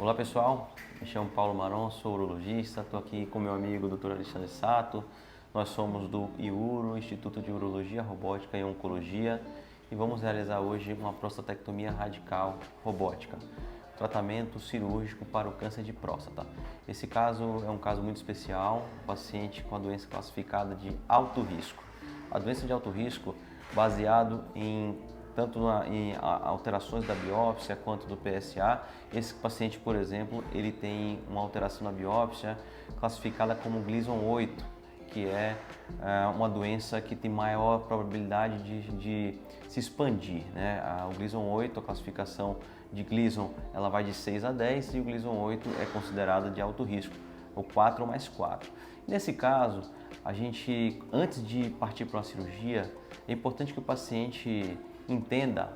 Olá pessoal, me chamo Paulo Maron, sou urologista, estou aqui com meu amigo Dr. Alexandre Sato. Nós somos do IURO, Instituto de Urologia, Robótica e Oncologia, e vamos realizar hoje uma prostatectomia radical robótica, tratamento cirúrgico para o câncer de próstata. Esse caso é um caso muito especial, um paciente com a doença classificada de alto risco. A doença de alto risco, baseado tanto em alterações da biópsia quanto do PSA. Esse paciente, por exemplo, ele tem uma alteração na biópsia classificada como Gleason 8, que é uma doença que tem maior probabilidade de se expandir, né? O Gleason 8, a classificação de Gleason, ela vai de 6 a 10 e o Gleason 8 é considerada de alto risco, o 4 mais 4. Nesse caso, a gente, antes de partir para uma cirurgia, é importante que o paciente entenda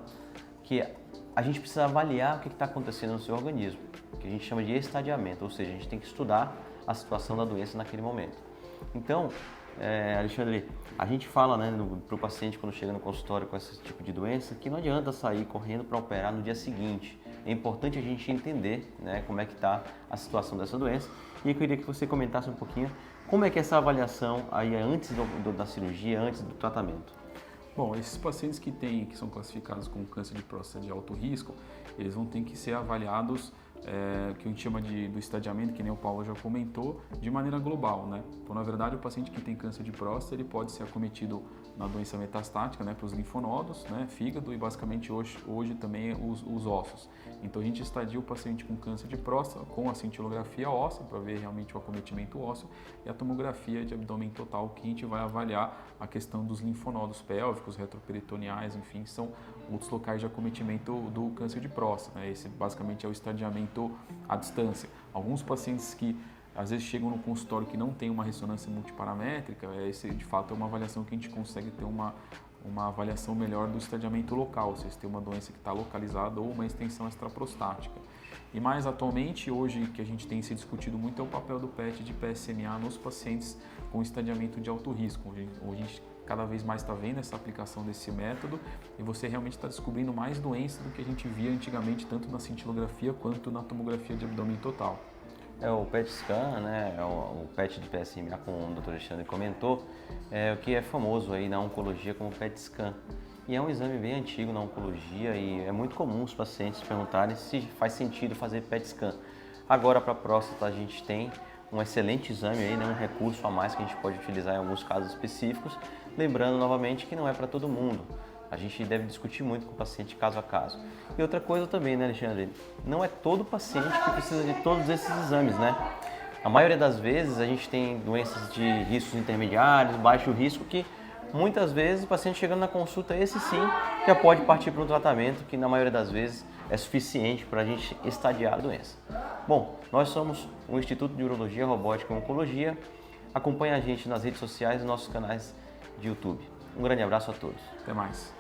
que a gente precisa avaliar o que está acontecendo no seu organismo, que a gente chama de estadiamento, ou seja, a gente tem que estudar a situação da doença naquele momento. Então, Alexandre, a gente fala, né, para o paciente quando chega no consultório com esse tipo de doença que não adianta sair correndo para operar no dia seguinte. É importante a gente entender, né, como é que está a situação dessa doença, e eu queria que você comentasse um pouquinho como é que é essa avaliação aí antes da cirurgia, antes do tratamento. Bom, esses pacientes que são classificados com câncer de próstata de alto risco, eles vão ter que ser avaliados, que a gente chama do estadiamento, que nem o Paulo já comentou, de maneira global, né? Então, na verdade, o paciente que tem câncer de próstata, ele pode ser acometido na doença metastática, né, para os linfonodos, né, fígado e basicamente hoje também os ossos. Então, a gente estadia o paciente com câncer de próstata com a cintilografia óssea, para ver realmente o acometimento ósseo, e a tomografia de abdômen total, que a gente vai avaliar a questão dos linfonodos pélvicos, retroperitoneais, enfim, são outros locais de acometimento do câncer de próstata, né? Esse basicamente é o estadiamento à distância. Alguns pacientes que às vezes chegam no consultório que não tem uma ressonância multiparamétrica, esse de fato é uma avaliação que a gente consegue ter uma avaliação melhor do estadiamento local, se tem uma doença que está localizada ou uma extensão extraprostática. E mais atualmente, hoje que a gente tem se discutido muito é o papel do PET de PSMA nos pacientes com estadiamento de alto risco. Hoje a gente cada vez mais está vendo essa aplicação desse método e você realmente está descobrindo mais doenças do que a gente via antigamente, tanto na cintilografia quanto na tomografia de abdômen total. O PET scan, né, o PET de PSMA, como o Dr. Alexandre comentou, é o que é famoso aí na oncologia como PET scan. E é um exame bem antigo na oncologia e é muito comum os pacientes perguntarem se faz sentido fazer PET scan. Agora, para a próstata, a gente tem um excelente exame aí, né, um recurso a mais que a gente pode utilizar em alguns casos específicos, lembrando novamente que não é para todo mundo. A gente deve discutir muito com o paciente caso a caso. E outra coisa também, né, Alexandre? Não é todo paciente que precisa de todos esses exames, né? A maioria das vezes a gente tem doenças de riscos intermediários, baixo risco, que muitas vezes o paciente chegando na consulta, esse sim, já pode partir para um tratamento que na maioria das vezes é suficiente para a gente estadiar a doença. Bom, nós somos o Instituto de Urologia, Robótica e Oncologia. Acompanhe a gente nas redes sociais e nossos canais de YouTube. Um grande abraço a todos. Até mais.